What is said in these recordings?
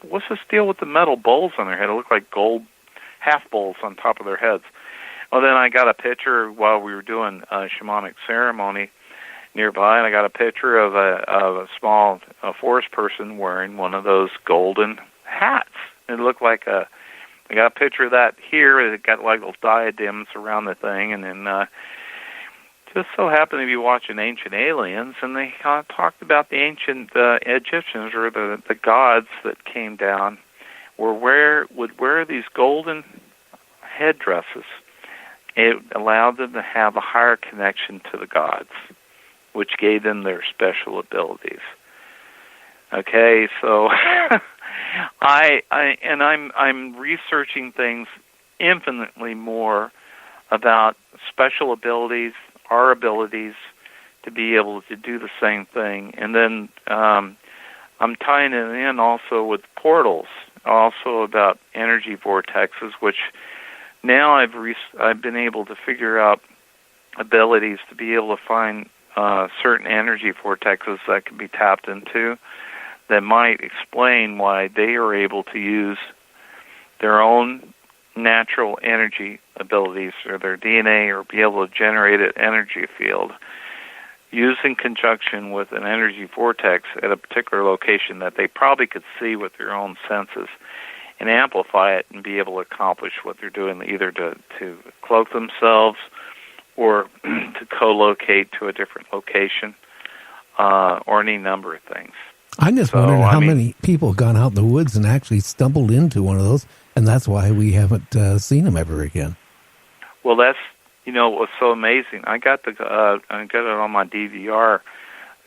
what's this deal with the metal bowls on their head? It looked like gold half bowls on top of their heads. Well, then I got a picture while we were doing a shamanic ceremony nearby, and I got a picture of a small forest person wearing one of those golden hats. It looked like I got a picture of that here. It got like little diadems around the thing, and then just so happened to be watching Ancient Aliens, and they kind of talked about the ancient Egyptians, or the gods that came down, would wear these golden headdresses. It allowed them to have a higher connection to the gods, which gave them their special abilities. Okay, so I'm researching things infinitely more about special abilities, our abilities to be able to do the same thing, and then I'm tying it in also with portals, also about energy vortexes, which now I've been able to figure out abilities to be able to find certain energy vortexes that can be tapped into that might explain why they are able to use their own natural energy abilities or their DNA, or be able to generate an energy field used in conjunction with an energy vortex at a particular location that they probably could see with their own senses, and amplify it and be able to accomplish what they're doing, either to cloak themselves or to co-locate to a different location, or any number of things. I'm just wondering how many people have gone out in the woods and actually stumbled into one of those, and that's why we haven't seen them ever again. Well, that's, what's so amazing. I got it on my DVR,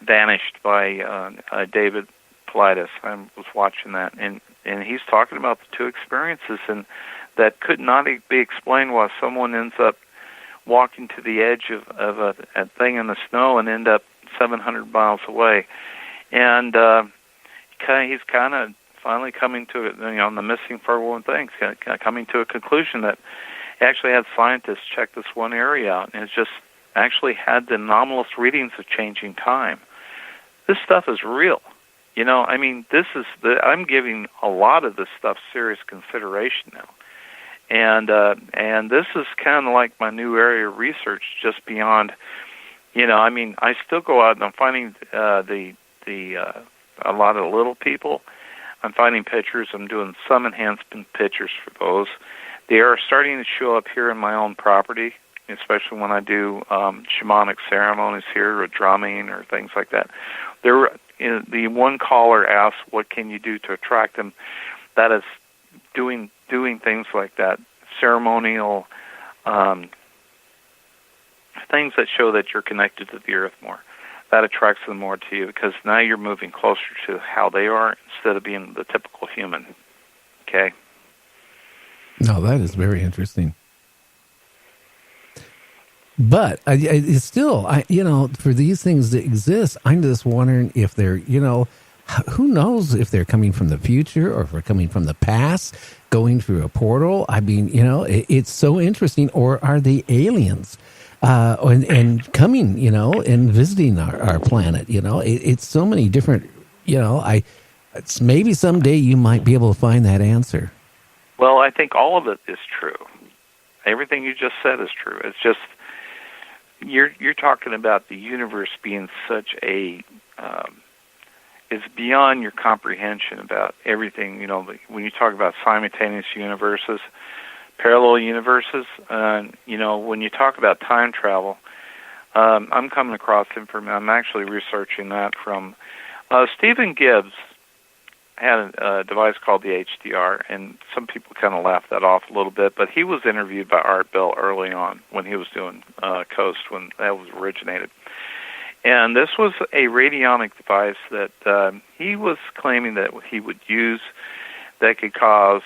Vanished by David Politis. I was watching that, and he's talking about the two experiences, and that could not be explained why someone ends up walking to the edge of a thing in the snow and end up 700 miles away. And he's kind of finally coming to it, on the missing 411 things, coming to a conclusion that he actually had scientists check this one area out, and it's just actually had the anomalous readings of changing time. This stuff is real. I'm giving a lot of this stuff serious consideration now. And this is kind of like my new area of research, just beyond, I still go out and I'm finding a lot of little people. I'm finding pictures. I'm doing some enhancement pictures for those. They are starting to show up here in my own property, especially when I do shamanic ceremonies here, or drumming, or things like that. The one caller asked, "What can you do to attract them?" That is doing things like that, ceremonial things that show that you're connected to the earth more. That attracts them more to you, because now you're moving closer to how they are instead of being the typical human. Okay? No, that is very interesting. But it's still, for these things to exist, I'm just wondering if they're, who knows if they're coming from the future or if they're coming from the past, going through a portal. I mean, it's so interesting. Or are they aliens? And coming, and visiting our planet, it's so many different, it's maybe someday you might be able to find that answer. Well, I think all of it is true. Everything you just said is true. It's just, you're talking about the universe being such a, it's beyond your comprehension about everything, when you talk about simultaneous universes, parallel universes, when you talk about time travel, I'm coming across information. I'm actually researching that from Stephen Gibbs had a device called the HDR, and some people kind of laughed that off a little bit, but he was interviewed by Art Bell early on when he was doing Coast, when that was originated. And this was a radionic device that he was claiming that he would use that could cause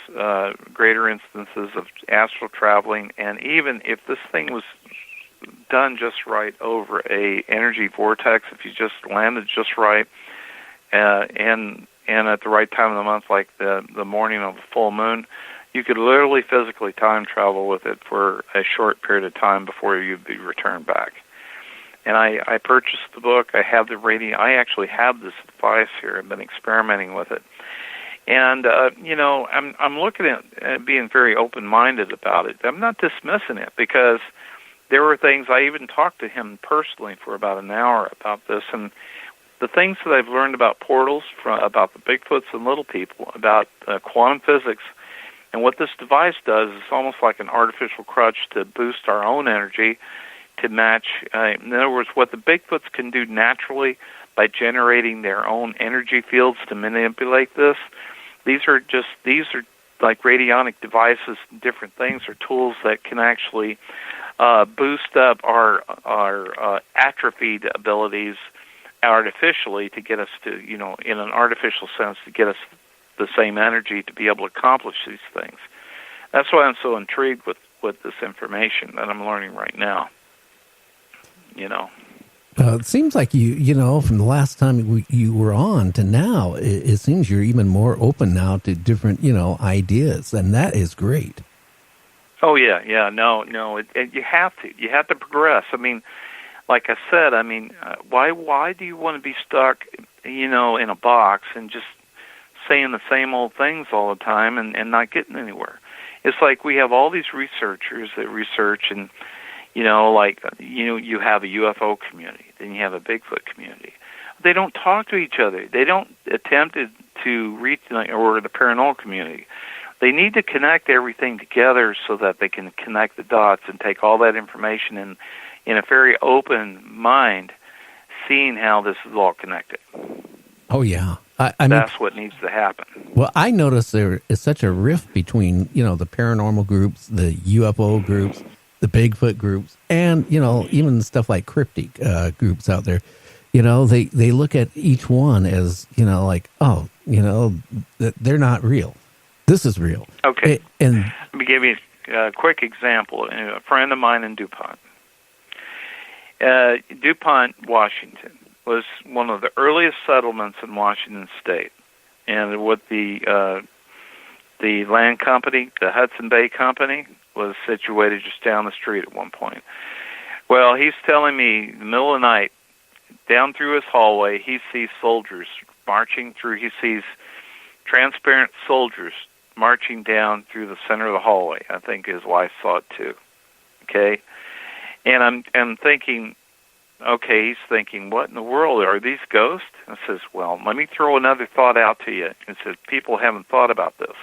greater instances of astral traveling, and even if this thing was done just right over a energy vortex, if you just landed just right, and at the right time of the month, like the morning of a full moon, you could literally physically time travel with it for a short period of time before you'd be returned back. And I purchased the book. I have I actually have this device here. I've been experimenting with it. And I'm looking at being very open-minded about it. I'm not dismissing it, because there were things. I even talked to him personally for about an hour about this, and the things that I've learned about portals, about the Bigfoots and little people, about quantum physics, and what this device does is almost like an artificial crutch to boost our own energy to match. In other words, what the Bigfoots can do naturally by generating their own energy fields to manipulate this. These are like radionic devices, different things, or tools that can actually boost up our atrophied abilities artificially to get us to, in an artificial sense, to get us the same energy to be able to accomplish these things. That's why I'm so intrigued with this information that I'm learning right now. It seems like from the last time you were on to now, it seems you're even more open now to different, ideas, and that is great. Oh yeah, no, you have to progress. I mean, like I said, why do you want to be stuck, in a box and just saying the same old things all the time and not getting anywhere? It's like we have all these researchers that research, and you have a UFO community, then you have a Bigfoot community. They don't talk to each other. They don't attempt to reach, or the paranormal community. They need to connect everything together so that they can connect the dots and take all that information in a very open mind, seeing how this is all connected. Oh, yeah. I mean, that's what needs to happen. Well, I noticed there is such a rift between, the paranormal groups, the UFO groups, the Bigfoot groups, and, even stuff like cryptic groups out there. They look at each one as, they're not real. This is real. Okay. And let me give you a quick example. A friend of mine in DuPont. DuPont, Washington, was one of the earliest settlements in Washington State. And what the land company, the Hudson Bay Company, was situated just down the street at one point. Well, he's telling me in the middle of the night, down through his hallway, he sees soldiers marching through. He sees transparent soldiers marching down through the center of the hallway. I think his wife saw it too. Okay? And I'm thinking, okay, he's thinking, what in the world? Are these ghosts? I says, well, let me throw another thought out to you. And says, people haven't thought about this.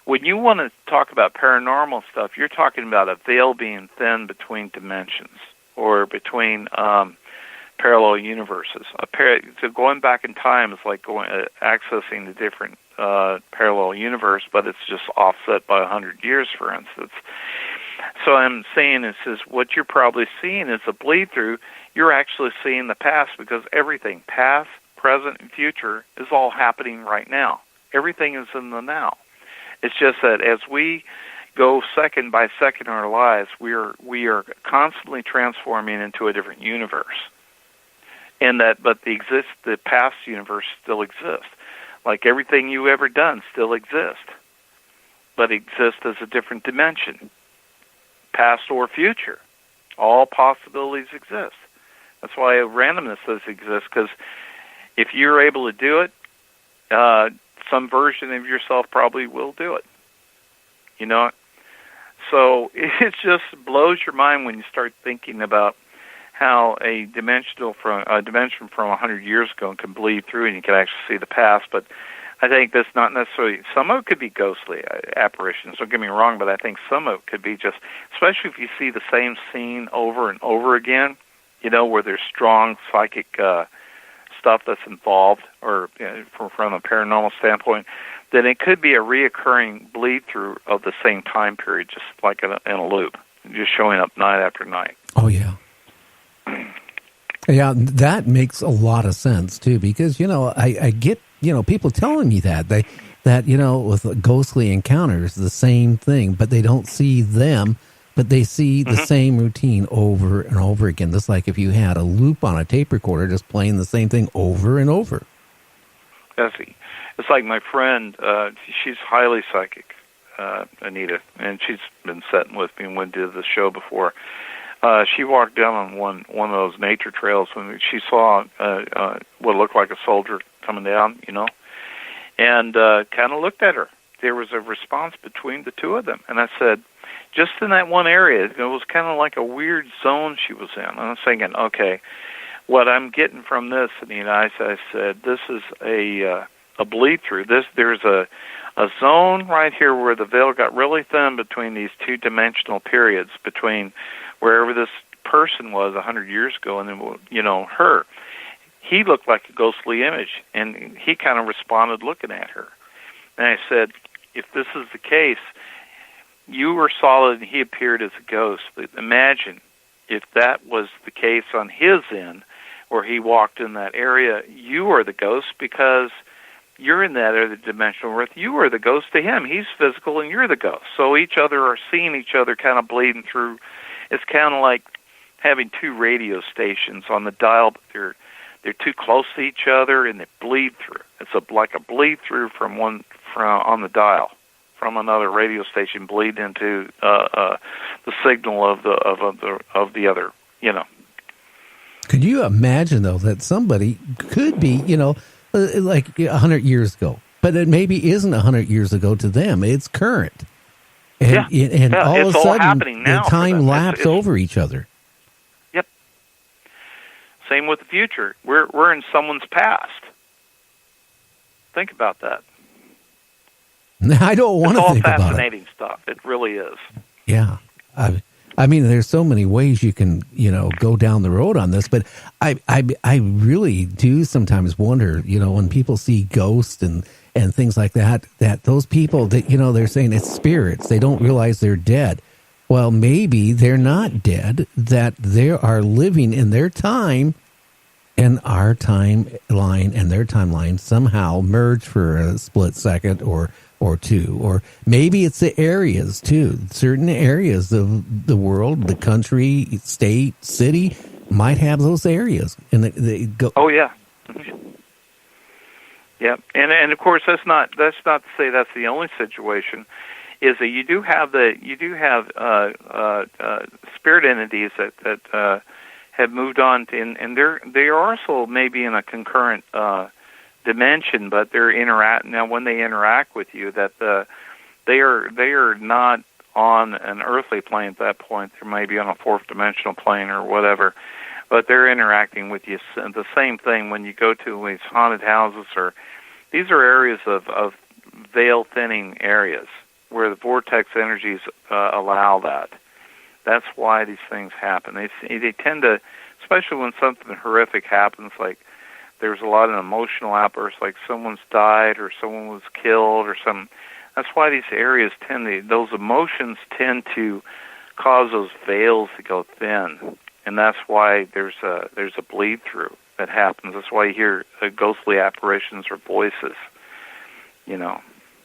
When you want to talk about paranormal stuff, you're talking about a veil being thin between dimensions or between parallel universes. So going back in time is like accessing a different parallel universe, but it's just offset by 100 years, for instance. So I'm saying what you're probably seeing is a bleed through. You're actually seeing the past, because everything, past, present, and future, is all happening right now. Everything is in the now. It's just that as we go second by second in our lives, we are constantly transforming into a different universe. But the past universe still exists. Like everything you ever done still exists, but exists as a different dimension, past or future. All possibilities exist. That's why randomness does exist, because if you're able to do it, some version of yourself probably will do it. So it just blows your mind when you start thinking about how a dimension from 100 years ago can bleed through, and you can actually see the past. But I think that's not necessarily. Some of it could be ghostly apparitions. Don't get me wrong, but I think some of it could be just, especially if you see the same scene over and over again. Where there's strong psychic stuff that's involved, or from a paranormal standpoint, then it could be a reoccurring bleed through of the same time period, just like in a loop, just showing up night after night. Oh yeah. Yeah, that makes a lot of sense too, because I get people telling me that with ghostly encounters, the same thing, but they don't see them, but they see the same routine over and over again. Just like if you had a loop on a tape recorder, just playing the same thing over and over. I see. It's like my friend. She's highly psychic, Anita, and she's been sitting with me and we did the show before. She walked down on one of those nature trails when she saw what looked like a soldier coming down, and kind of looked at her. There was a response between the two of them, and I said, just in that one area, it was kind of like a weird zone she was in. And I was thinking, okay, what I'm getting from this, and I said, this is a bleed through. There's a zone right here where the veil got really thin between these two-dimensional periods, between wherever this person was 100 years ago and then, her. He looked like a ghostly image, and he kind of responded looking at her. And I said, if this is the case, you were solid and he appeared as a ghost. Imagine if that was the case on his end, where he walked in that area, you are the ghost because you're in that other dimensional earth. You are the ghost to him. He's physical and you're the ghost. So each other are seeing each other kind of bleeding through. It's kind of like having two radio stations on the dial, but they're too close to each other and they bleed through. It's like a bleed through from on the dial, from another radio station bleed into the signal of the other. Could you imagine though that somebody could be, like 100 years ago, but it maybe isn't 100 years ago to them. It's current, and all of a sudden happening now the time lapse over each other. Yep. Same with the future. We're in someone's past. Think about that. I don't want to think about it. It's all fascinating stuff. It really is. Yeah. I mean, there's so many ways you can, go down the road on this, but I really do sometimes wonder, when people see ghosts and things like that those people that, they're saying it's spirits, they don't realize they're dead. Well, maybe they're not dead, that they are living in their time, and our timeline and their timeline somehow merge for a split second or two, or maybe it's the areas too. Certain areas of the world, the country, state, city might have those areas, and they go. Oh yeah, yeah, and of course that's not to say that's the only situation. Is that you do have spirit entities that have moved on to, and they are also maybe in a concurrent dimension, but when they interact with you, that they are not on an earthly plane at that point. They may be on a fourth dimensional plane or whatever, but they're interacting with you. The same thing when you go to these haunted houses, or these are areas of veil thinning areas where the vortex energies allow that. That's why these things happen. They tend to, especially when something horrific happens, like there's a lot of emotional outbursts, like someone's died or someone was killed or something. That's why these areas those emotions tend to cause those veils to go thin, and that's why there's a bleed through that happens. That's why you hear ghostly apparitions or voices.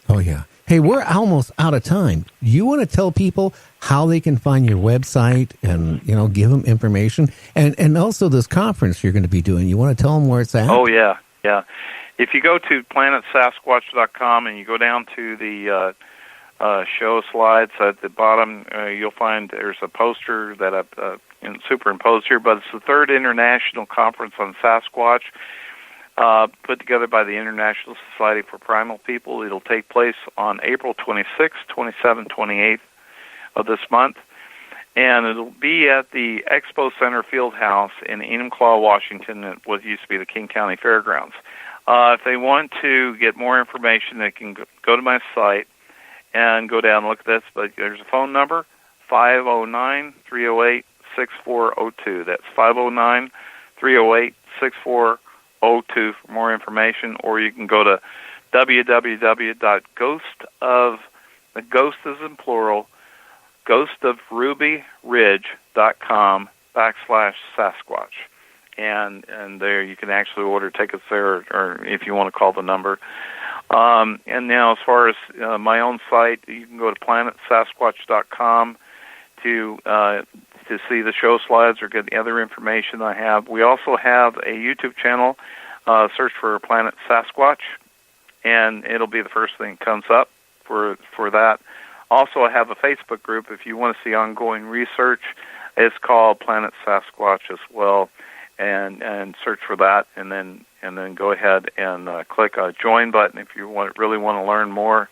Oh yeah. Hey, we're almost out of time. You want to tell people how they can find your website and, give them information? And also this conference you're going to be doing. You want to tell them where it's at? Oh, yeah. If you go to planetsasquatch.com and you go down to the show slides at the bottom, you'll find there's a poster that I've superimposed here, but it's the third International Conference on Sasquatch, put together by the International Society for Primal People. It'll take place on April 26th, 27th, 28th of this month, and it'll be at the Expo Center Field House in Enumclaw, Washington, at what used to be the King County Fairgrounds. If they want to get more information, they can go to my site and go down and look at this, but there's a phone number, 509-308-6402. That's 509-308-6402 for more information, or you can go to the ghost is in plural, ghostofrubyridge.com/Sasquatch. And there you can actually order tickets there, or if you want to call the number. And now as far as my own site, you can go to planetsasquatch.com to see the show slides or get the other information I have. We also have a YouTube channel. Search for Planet Sasquatch, and it'll be the first thing that comes up for that. Also, I have a Facebook group if you want to see ongoing research. It's called Planet Sasquatch as well. and search for that, and then go ahead and click a join button if you really want to learn more